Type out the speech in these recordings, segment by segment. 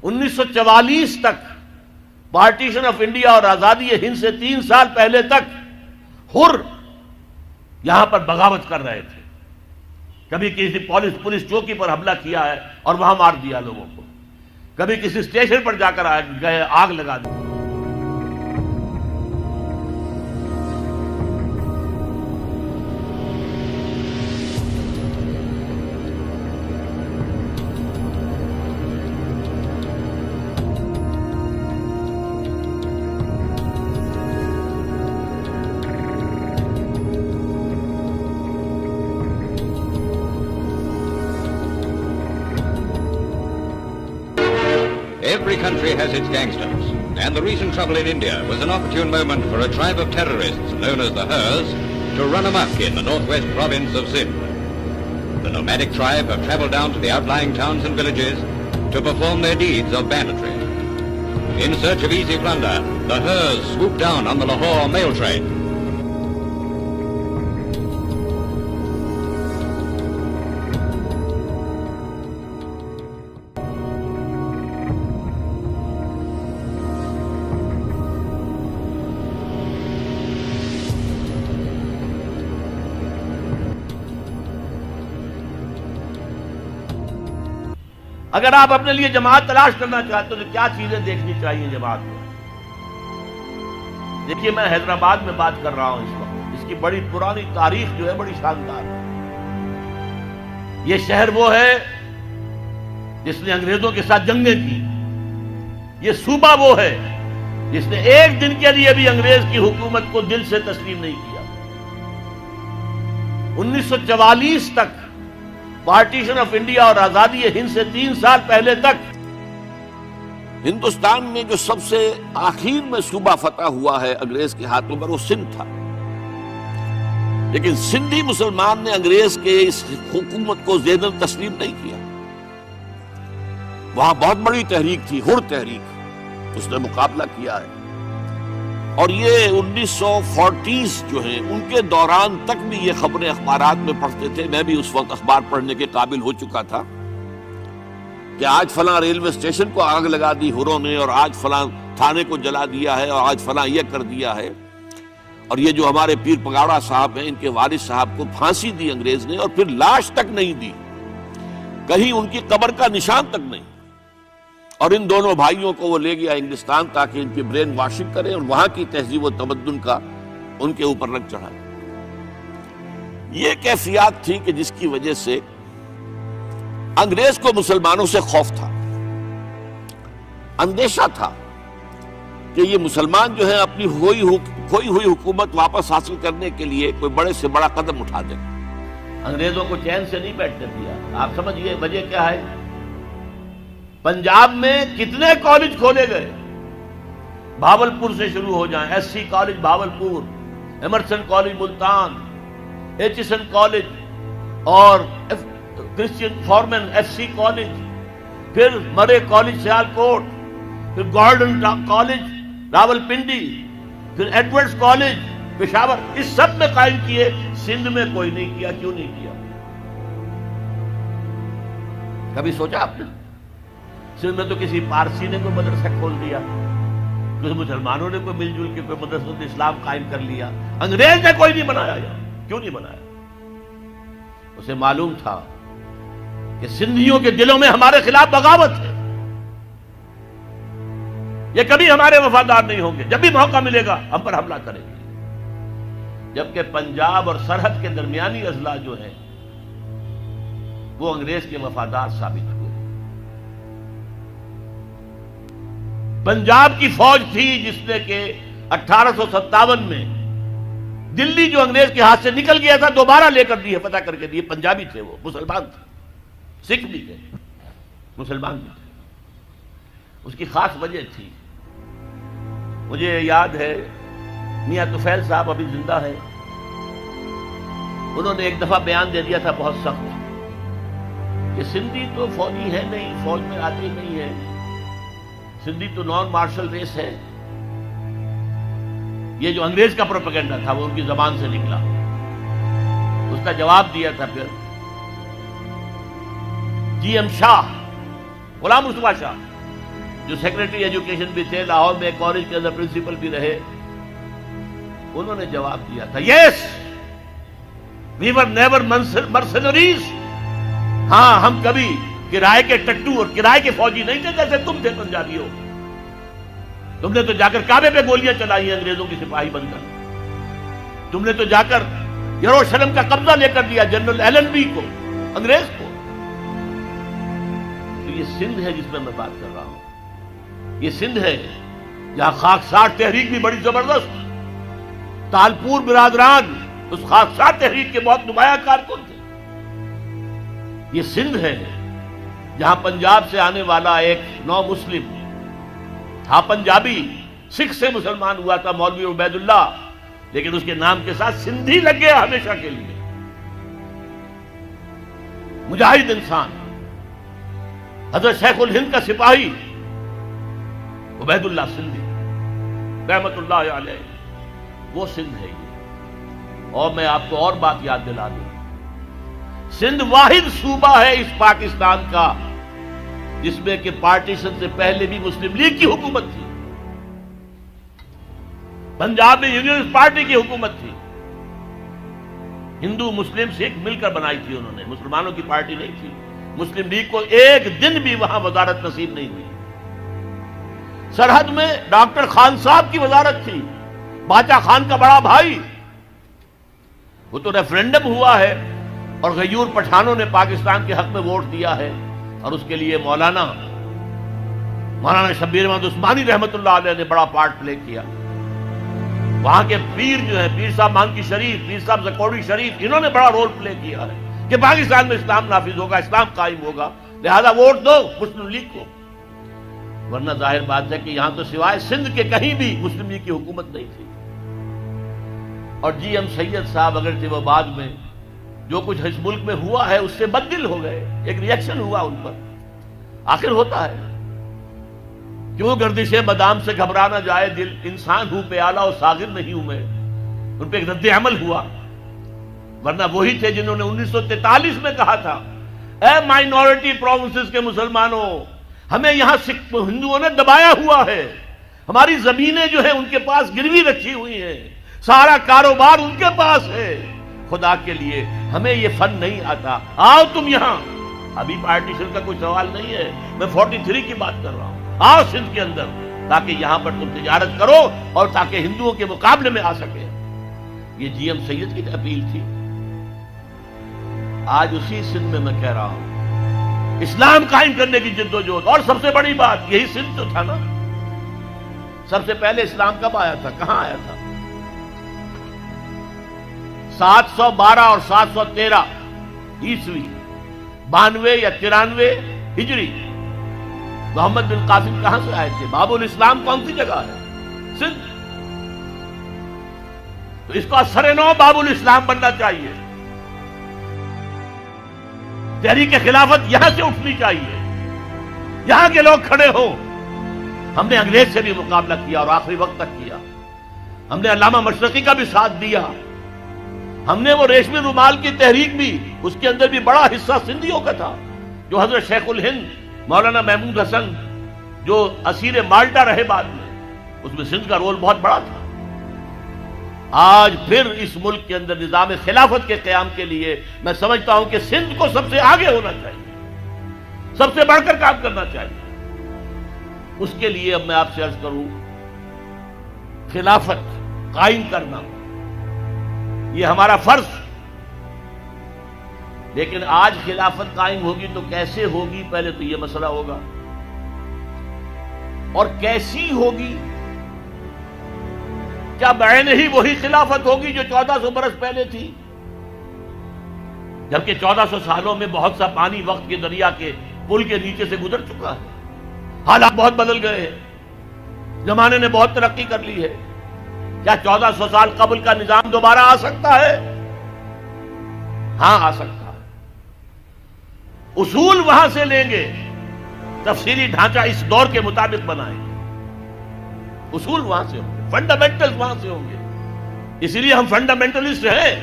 1944 تک partition of India اور آزادی ہند سے 3 سال پہلے تک حر یہاں پر بغاوت کر رہے تھے. کبھی کسی پولیس چوکی پر حملہ کیا ہے اور وہاں مار دیا لوگوں کو, کبھی کسی اسٹیشن پر جا کر گئے آگ لگا دی. Every country has its gangsters, and the recent trouble in India was an opportune moment for a tribe of terrorists known as the Hers to run amok in the northwest province of Sindh. The nomadic tribe have travelled down to the outlying towns and villages to perform their deeds of banditry. In search of easy plunder, the Hers swooped down on the Lahore mail train. اگر آپ اپنے لیے جماعت تلاش کرنا چاہتے ہو تو کیا چیزیں دیکھنی چاہیے جماعت میں؟ دیکھیے, میں حیدرآباد میں بات کر رہا ہوں اس وقت. اس کی بڑی پرانی تاریخ جو ہے بڑی شاندار ہے. یہ شہر وہ ہے جس نے انگریزوں کے ساتھ جنگیں کی. یہ صوبہ وہ ہے جس نے ایک دن کے لیے بھی انگریز کی حکومت کو دل سے تسلیم نہیں کیا. 1944 تک پارٹیشن آف انڈیا اور آزادی ہند سے 3 سال پہلے تک ہندوستان میں جو سب سے آخر میں صوبہ فتح ہوا ہے انگریز کے ہاتھوں پر وہ سندھ تھا. لیکن سندھی مسلمان نے انگریز کے اس حکومت کو ذہناً تسلیم نہیں کیا. وہاں بہت بڑی تحریک تھی, حر تحریک, اس نے مقابلہ کیا ہے. اور یہ 1940s جو ہیں ان کے دوران تک بھی یہ خبریں اخبارات میں پڑھتے تھے. میں بھی اس وقت اخبار پڑھنے کے قابل ہو چکا تھا کہ آج فلاں ریلوے اسٹیشن کو آگ لگا دی ہروں نے, اور آج فلاں تھانے کو جلا دیا ہے, اور آج فلاں یہ کر دیا ہے. اور یہ جو ہمارے پیر پگاڑا صاحب ہیں, ان کے والد صاحب کو پھانسی دی انگریز نے, اور پھر لاش تک نہیں دی, کہیں ان کی قبر کا نشان تک نہیں. اور ان دونوں بھائیوں کو وہ لے گیا انگلستان تاکہ ان کی برین واشنگ کرے اور وہاں کی تہذیب و تمدن کا ان کے اوپر رنگ چڑھائے. یہ کیفیات تھی کہ جس کی وجہ سے انگریز کو مسلمانوں سے خوف تھا, اندیشہ تھا کہ یہ مسلمان جو ہے اپنی کھوئی ہوئی حکومت واپس حاصل کرنے کے لیے کوئی بڑے سے بڑا قدم اٹھا دیں. انگریزوں کو چین سے نہیں بیٹھنے دیا. آپ سمجھئے وجہ کیا ہے؟ پنجاب میں کتنے کالج کھولے گئے, بھاولپور سے شروع ہو جائیں, S C college Bahawalpur, Emerson college Multan, Aitchison college, اور Christian Forman F C college, پھر مرے کالج سیالکوٹ, پھر گارڈن کالج راولپنڈی, پھر ایڈورڈز کالج پشاور. اس سب میں قائم کیے, سندھ میں کوئی نہیں کیا. کیوں نہیں کیا؟ کبھی سوچا آپ نے؟ سندھ میں تو کسی پارسی نے کوئی مدرسہ کھول دیا, کچھ مسلمانوں نے کوئی مل جل کے کوئی مدرسہ اسلام قائم کر لیا. انگریز نے کوئی نہیں بنایا. کیوں نہیں بنایا؟ اسے معلوم تھا کہ سندھیوں کے دلوں میں ہمارے خلاف بغاوت ہے, یہ کبھی ہمارے وفادار نہیں ہوں گے. جب بھی موقع ملے گا ہم پر حملہ کریں گے. جبکہ پنجاب اور سرحد کے درمیانی اضلاع جو ہیں وہ انگریز کے وفادار ثابت ہوئے. پنجاب کی فوج تھی جس نے کہ 1857 میں دلی جو انگریز کے ہاتھ سے نکل گیا تھا دوبارہ لے کر دیے, فتح کر کے دیے. پنجابی تھے, وہ مسلمان تھے, سکھ بھی تھے, مسلمان بھی تھے. اس کی خاص وجہ تھی. مجھے یاد ہے میاں طفیل صاحب ابھی زندہ ہیں, انہوں نے ایک دفعہ بیان دے دیا تھا بہت سخت کہ سندھی تو فوجی ہے نہیں, فوج میں آتے ہی نہیں ہے, سندھی تو نان مارشل ریس ہے. یہ جو انگریز کا پروپیگنڈا تھا وہ ان کی زبان سے نکلا. اس کا جواب دیا تھا پھر جی ایم شاہ, غلام مصطفیٰ شاہ, جو سیکرٹری ایجوکیشن بھی تھے، لاہور میں ایک کالج کے اندر پرنسپل بھی رہے، انہوں نے جواب دیا تھا، یس وی ور نیور مرسنریز، ہاں ہم کبھی کرائے کے ٹٹو اور کرائے کے فوجی نہیں تھے جیسے تم تھے پنجابیوں، تم نے تو جا کر کعبے پہ گولیاں چلائی ہیں انگریزوں کی سپاہی بن کر، تم نے تو جا کر یروشلم کا قبضہ لے کر دیا جنرل ایلن بی کو، انگریز کو۔ تو یہ سندھ ہے جس میں میں بات کر رہا ہوں، یہ سندھ ہے جہاں خاکسار تحریک بھی بڑی زبردست، تالپور برادران اس خاکسار تحریک کے بہت نمایاں کارکن تھے۔ یہ سندھ ہے جہاں پنجاب سے آنے والا ایک نو مسلم تھا، پنجابی، سکھ سے مسلمان ہوا تھا، مولوی عبید اللہ، لیکن اس کے نام کے ساتھ سندھی لگ گیا ہمیشہ کے لیے۔ مجاہد انسان، حضرت شیخ الہند کا سپاہی عبید اللہ سندھی رحمت اللہ علیہ، وہ سندھ ہے یہ۔ اور میں آپ کو اور بات یاد دلا دوں، سندھ واحد صوبہ ہے اس پاکستان کا جس میں کہ پارٹیشن سے پہلے بھی مسلم لیگ کی حکومت تھی، پنجاب میں یونینسٹ پارٹی کی حکومت تھی، ہندو مسلم سکھ مل کر بنائی تھی انہوں نے، مسلمانوں کی پارٹی نہیں تھی۔ مسلم لیگ کو ایک دن بھی وہاں وزارت نصیب نہیں ہوئی۔ سرحد میں ڈاکٹر خان صاحب کی وزارت تھی، باچا خان کا بڑا بھائی، وہ تو ریفرینڈم ہوا ہے اور غیور پٹھانوں نے پاکستان کے حق میں ووٹ دیا ہے، اور اس کے لیے مولانا شبیر احمد عثمانی رحمت اللہ علیہ نے بڑا پارٹ پلے کیا۔ وہاں کے پیر جو ہیں، پیر صاحب مانکی شریف، پیر صاحب زکوڑی شریف، انہوں نے بڑا رول پلے کیا ہے کہ پاکستان میں اسلام نافذ ہوگا، اسلام قائم ہوگا، لہذا ووٹ دو مسلم لیگ کو۔ ورنہ ظاہر بات ہے کہ یہاں تو سوائے سندھ کے کہیں بھی مسلم لیگ کی حکومت نہیں تھی۔ اور جی ایم سید صاحب اگرچہ وہ بعد میں جو کچھ اس ملک میں ہوا ہے اس سے بددل ہو گئے، ایک ریئیکشن ہوا ان پر، آخر ہوتا ہے، کیوں گردش بادام سے گھبرا نہ جائے دل، انسان ہوں پیالہ اور ساغر نہیں ہوں میں، ان پہ ایک رد عمل ہوا۔ ورنہ وہی تھے جنہوں نے 1943 میں کہا تھا، اے مائنورٹی پروونسز کے مسلمانوں، ہمیں یہاں ہندوؤں نے دبایا ہوا ہے، ہماری زمینیں جو ہیں ان کے پاس گروی رکھی ہوئی ہیں، سارا کاروبار ان کے پاس ہے، خدا کے لیے ہمیں یہ فن نہیں آتا، آؤ تم یہاں۔ ابھی پارٹیشن کا کوئی سوال نہیں ہے، میں 43 کی بات کر رہا ہوں، آؤ سندھ کے اندر تاکہ یہاں پر تم تجارت کرو اور تاکہ ہندوؤں کے مقابلے میں آ سکے۔ یہ جی ایم سید کی اپیل تھی۔ آج اسی سندھ میں کہہ رہا ہوں، اسلام قائم کرنے کی جد و جہد، اور سب سے بڑی بات یہی سندھ تو تھا نا۔ سب سے پہلے اسلام کب آیا تھا، کہاں آیا تھا؟ 712 اور 713 عیسوی، 92 یا 93 ہجری۔ محمد بن قاسم کہاں سے آئے تھے؟ باب الاسلام کون سی جگہ ہے؟ سندھ۔ تو اس کو سرنو باب الاسلام بننا چاہیے، تحریک خلافت یہاں سے اٹھنی چاہیے، یہاں کے لوگ کھڑے ہوں۔ ہم نے انگریز سے بھی مقابلہ کیا اور آخری وقت تک کیا، ہم نے علامہ مشرقی کا بھی ساتھ دیا، ہم نے وہ ریشمی رومال کی تحریک بھی، اس کے اندر بھی بڑا حصہ سندھیوں کا تھا، جو حضرت شیخ الہند مولانا محمود حسن جو اسیر مالٹا رہے بعد میں، اس میں سندھ کا رول بہت بڑا تھا۔ آج پھر اس ملک کے اندر نظام خلافت کے قیام کے لیے میں سمجھتا ہوں کہ سندھ کو سب سے آگے ہونا چاہیے، سب سے بڑھ کر کام کرنا چاہیے۔ اس کے لیے اب میں آپ سے عرض کروں، خلافت قائم کرنا یہ ہمارا فرض، لیکن آج خلافت قائم ہوگی تو کیسے ہوگی، پہلے تو یہ مسئلہ ہوگا، اور کیسی ہوگی؟ کیا بعین ہی وہی خلافت ہوگی جو 1400 برس پہلے تھی؟ جبکہ 1400 سالوں میں بہت سا پانی وقت کے دریا کے پل کے نیچے سے گزر چکا ہے، حالات بہت بدل گئے ہیں، زمانے نے بہت ترقی کر لی ہے۔ کیا 1400 سال قبل کا نظام دوبارہ آ سکتا ہے؟ ہاں آ سکتا ہے، اصول وہاں سے لیں گے، تفصیلی ڈھانچہ اس دور کے مطابق بنائیں گے، اصول وہاں سے ہوں گے، فنڈامنٹلز وہاں سے ہوں گے۔ اسی لیے ہم فنڈامنٹلسٹ ہیں،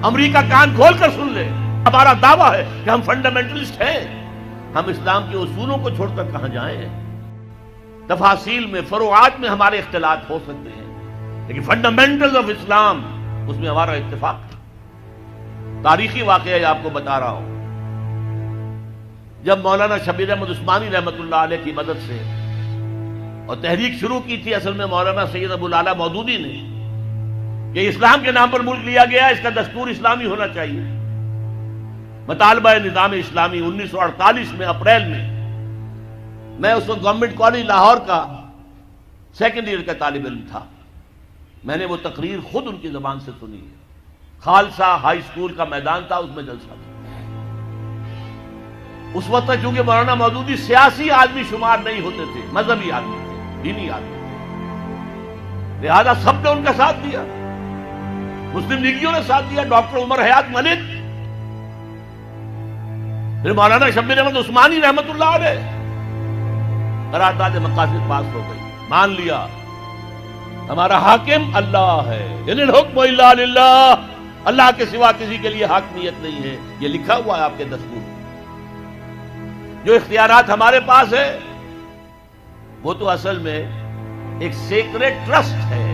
امریکہ کان کھول کر سن لے، ہمارا دعویٰ ہے کہ ہم فنڈامنٹلسٹ ہیں، ہم اسلام کے اصولوں کو چھوڑ کر کہاں جائیں۔ تفاصیل میں، فروعات میں ہمارے اختلاف ہو سکتے ہیں، لیکن فنڈامنٹلز آف اسلام اس میں ہمارا اتفاق ہے۔ تاریخی واقعہ آپ کو بتا رہا ہوں، جب مولانا شبیر احمد عثمانی رحمۃ اللہ علیہ کی مدد سے اور تحریک شروع کی تھی اصل میں مولانا سید ابو الاعلیٰ مودودی نے کہ اسلام کے نام پر ملک لیا گیا، اس کا دستور اسلامی ہونا چاہیے، مطالبہ نظام اسلامی 1948 میں اپریل میں اس وقت گورنمنٹ کالج لاہور کا سیکنڈ ایئر کا طالب علم تھا، میں نے وہ تقریر خود ان کی زبان سے سنی ہے۔ خالصہ ہائی اسکول کا میدان تھا، اس میں جلسہ تھا۔ اس وقت تک چونکہ مولانا مودودی سیاسی آدمی شمار نہیں ہوتے تھے، مذہبی آدمی تھے، دینی آدمی تھے، لہذا سب نے ان کا ساتھ دیا، مسلم لیگیوں نے ساتھ دیا، ڈاکٹر عمر حیات ملک، پھر مولانا شبیر احمد عثمانی رحمۃ اللہ علیہ، قرارداد مقاصد پاس ہو گئی، مان لیا ہمارا حاکم اللہ ہے، ان الحکم الا للہ، اللہ کے سوا کسی کے لیے حاکمیت نہیں ہے، یہ لکھا ہوا ہے آپ کے دستور میں۔ جو اختیارات ہمارے پاس ہے وہ تو اصل میں ایک سیکریٹ ٹرسٹ ہے،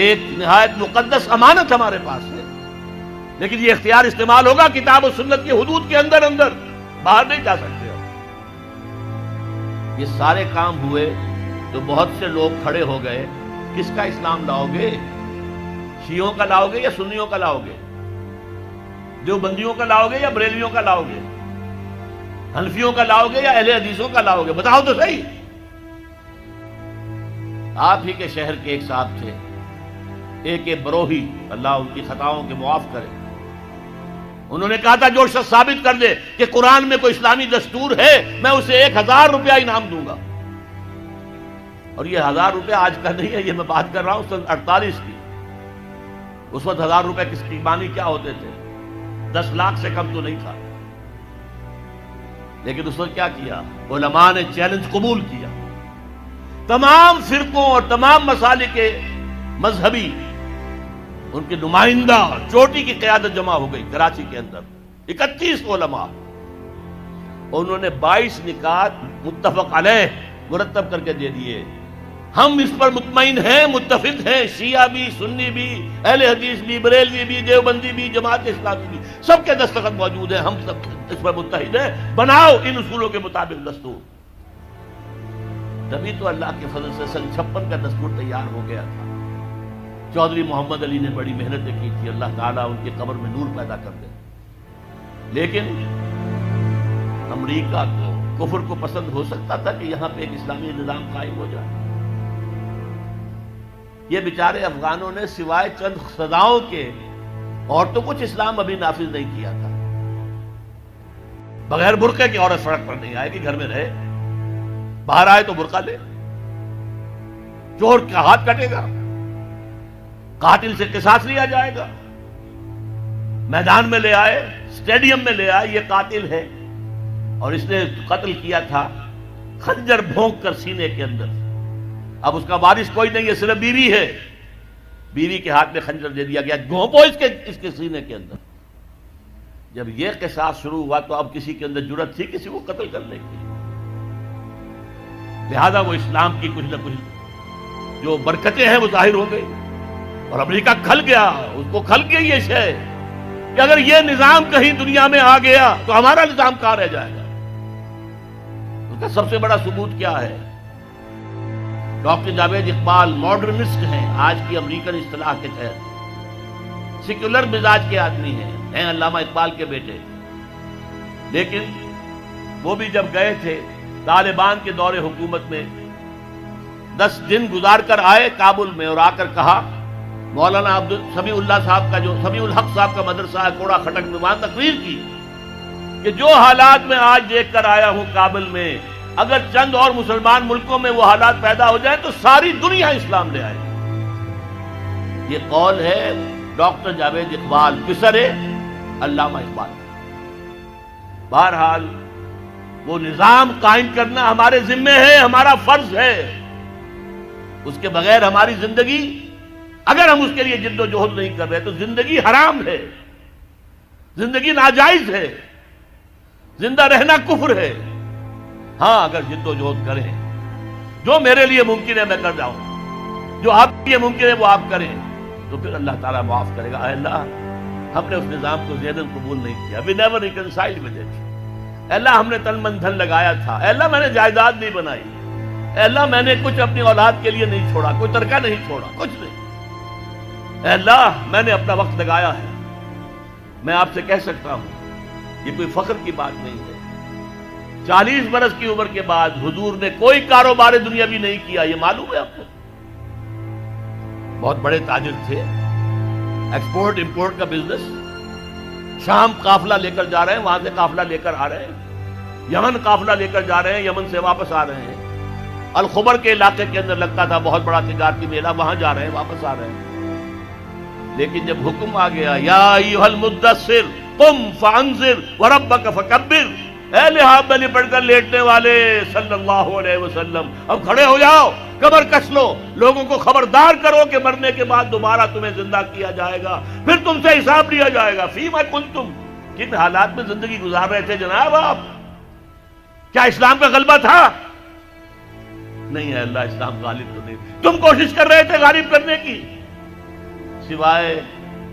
ایک نہایت مقدس امانت ہمارے پاس ہے، لیکن یہ اختیار استعمال ہوگا کتاب و سنت کے حدود کے اندر، باہر نہیں جا سکتے ہم۔ یہ سارے کام ہوئے تو بہت سے لوگ کھڑے ہو گئے، کس کا اسلام لاؤ گے؟ شیعوں کا لاؤ گے یا سنیوں کا لاؤ گے؟ دیوبندیوں کا لاؤ گے یا بریلویوں کا لاؤ گے؟ حنفیوں کا لاؤ گے یا اہل حدیثوں کا لاؤ گے؟ بتاؤ تو صحیح۔ آپ ہی کے شہر کے ایک صاحب تھے، ایک بروہی، اللہ ان کی خطاؤں کے معاف کرے، انہوں نے کہا تھا جو شخص ثابت کر دے کہ قرآن میں کوئی اسلامی دستور ہے میں اسے 1000 روپیہ انعام دوں گا۔ اور یہ 1000 روپیہ آج کا نہیں ہے، یہ میں بات کر رہا ہوں سن 48 کی۔ اس وقت 1000 روپے کس کی معنی کیا ہوتے تھے؟ 10 لاکھ سے کم تو نہیں تھا، لیکن اس وقت کیا کیا؟ علماء نے چیلنج قبول کیا، تمام فرقوں اور تمام مسالک کے مذہبی ان کے نمائندہ چوٹی کی قیادت جمع ہو گئی کراچی کے اندر، 31 علماء، اور انہوں نے 22 نکات متفق علیہ مرتب کر کے دے دیے۔ ہم اس پر مطمئن ہیں، متفق ہیں، شیعہ بھی، سنی بھی، اہل حدیث بھی، بریلوی بھی، دیوبندی بھی، جماعت اسلامی بھی، سب کے دستخط موجود ہیں، ہم سب اس پر متحد ہیں، بناؤ ان اصولوں کے مطابق دستور۔ تبھی تو اللہ کے فضل سے سن 56 کا دستور تیار ہو گیا تھا۔ چودھری محمد علی نے بڑی محنتیں کی تھی، اللہ تعالیٰ ان کی قبر میں نور پیدا کر دے، لیکن امریکہ کو کفر کو پسند ہو سکتا تھا کہ یہاں پہ ایک اسلامی نظام قائم ہو جائے۔ یہ بیچارے افغانوں نے سوائے چند سزاؤں کے اور تو کچھ اسلام ابھی نافذ نہیں کیا تھا۔ بغیر برقعے کی عورت سڑک پر نہیں آئے گی، گھر میں رہے، باہر آئے تو برقع لے، چور کا ہاتھ کٹے گا، قاتل سے قصاص لیا جائے گا، میدان میں لے آئے، اسٹیڈیم میں لے آئے، یہ قاتل ہے اور اس نے قتل کیا تھا خنجر بھونک کر سینے کے اندر۔ اب اس کا وارث کوئی نہیں ہے، صرف بیوی ہے، بیوی کے ہاتھ میں خنجر دے دیا گیا، گھونپو اس کے سینے کے اندر۔ جب یہ قصاص شروع ہوا تو اب کسی کے اندر جرأت تھی کسی کو قتل کرنے کی؟ لہذا وہ اسلام کی کچھ نہ کچھ جو برکتیں ہیں وہ ظاہر ہو گئی، اور امریکہ کھل گیا، اس کو کھل گئی یہ شے کہ اگر یہ نظام کہیں دنیا میں آ گیا تو ہمارا نظام کہاں رہ جائے گا۔ اس کا سب سے بڑا ثبوت کیا ہے؟ ڈاکٹر جاوید اقبال ماڈرنسٹ ہیں آج کی امریکن اصطلاح کے تحت، سیکولر مزاج کے آدمی ہیں علامہ اقبال کے بیٹے، لیکن وہ بھی جب گئے تھے طالبان کے دور حکومت میں 10 دن گزار کر آئے کابل میں، اور آ کر کہا مولانا سمیع اللہ صاحب کا جو سمیع الحق صاحب کا مدرسہ ہے کوڑا کھٹک میں، وہاں تقریر کی کہ جو حالات میں آج دیکھ کر آیا ہوں کابل میں، اگر چند اور مسلمان ملکوں میں وہ حالات پیدا ہو جائیں تو ساری دنیا اسلام لے آئے۔ یہ قول ہے ڈاکٹر جاوید اقبال، پسر علامہ اقبال۔ بہرحال وہ نظام قائم کرنا ہمارے ذمے ہے، ہمارا فرض ہے، اس کے بغیر ہماری زندگی، اگر ہم اس کے لیے جد و جہد نہیں کر رہے تو زندگی حرام ہے، زندگی ناجائز ہے، زندہ رہنا کفر ہے۔ ہاں اگر جد و جہد کریں جو میرے لیے ممکن ہے میں کر جاؤں، جو آپ کے لیے ممکن ہے وہ آپ کریں، تو پھر اللہ تعالیٰ معاف کرے گا۔ اے اللہ ہم نے اس نظام کو ذہناً قبول نہیں کیا، we never reconciled with it۔ اے اللہ ہم نے تن من دھن لگایا تھا، اے اللہ میں نے جائیداد نہیں بنائی، اے اللہ میں نے کچھ اپنی اولاد کے لیے نہیں چھوڑا، کوئی ترکہ نہیں چھوڑا، کچھ نہیں، اے اللہ میں نے اپنا وقت لگایا ہے۔ میں آپ سے کہہ سکتا ہوں یہ کوئی فخر کی بات نہیں ہے، 40 برس کی عمر کے بعد حضور نے کوئی کاروبار دنیاوی نہیں کیا، یہ معلوم ہے آپ کو؟ بہت بڑے تاجر تھے، ایکسپورٹ امپورٹ کا بزنس، شام قافلہ لے کر جا رہے ہیں، وہاں سے قافلہ لے کر آ رہے ہیں، یمن قافلہ لے کر جا رہے ہیں، یمن سے واپس آ رہے ہیں، الخبر کے علاقے کے اندر لگتا تھا بہت بڑا تجارتی میلہ، وہاں جا رہے ہیں، واپس آ رہے ہیں۔ لیکن جب حکم آ گیا یا ایھا المدثر قم فانذر وربک فکبر، اے لحاف میں لپٹ کر لیٹنے والے صلی اللہ علیہ وسلم اب کھڑے ہو جاؤ، کمر کس لو، لوگوں کو خبردار کرو کہ مرنے کے بعد دوبارہ تمہیں زندہ کیا جائے گا، پھر تم سے حساب لیا جائے گا۔ فیما کنتم، کن حالات میں زندگی گزار رہے تھے جناب آپ؟ کیا اسلام کا غلبہ تھا؟ نہیں ہے اللہ، اسلام غالب تو نہیں، تم کوشش کر رہے تھے غالب کرنے کی، سوائے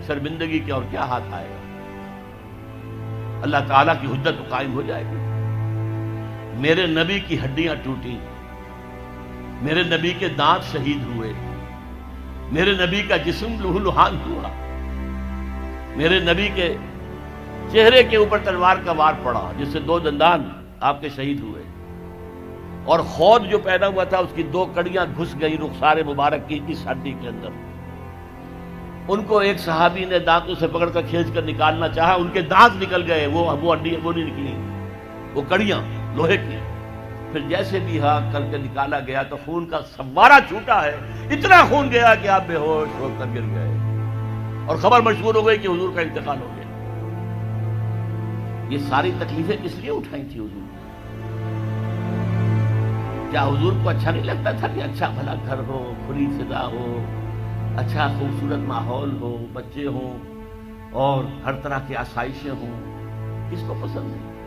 شرمندگی کے اور کیا ہاتھ آئے گا؟ اللہ تعالیٰ کی حجت تو قائم ہو جائے گی۔ میرے نبی کی ہڈیاں ٹوٹی، میرے نبی کے دانت شہید ہوئے، میرے نبی کا جسم لہو لہان ہوا، میرے نبی کے چہرے کے اوپر تلوار کا وار پڑا جس سے 2 دندان آپ کے شہید ہوئے، اور خود جو پہنا ہوا تھا اس کی 2 کڑیاں گھس گئی رخسار مبارک کی اس ہڈی کے اندر۔ ان کو ایک صحابی نے دانتوں سے پکڑ کر کھینچ کر نکالنا چاہا، ان کے دانت نکل گئے، وہ ہڈی وہ نہیں نکلی، وہ کڑیاں لوہے کی۔ پھر جیسے بھی ہاں کر کے نکالا گیا تو خون کا فوارہ چھوٹا ہے، اتنا خون گیا کہ آپ بے ہوش ہو کر گر گئے، اور خبر مشہور ہو گئی کہ حضور کا انتقال ہو گیا۔ یہ ساری تکلیفیں کس لیے اٹھائی تھی حضور؟ کیا حضور کو اچھا نہیں لگتا تھا کہ اچھا بھلا گھر ہو، کھلی فضا ہو، اچھا خوبصورت ماحول ہو، بچے ہوں اور ہر طرح کی آسائشیں ہوں؟ کس کو پسند ہے؟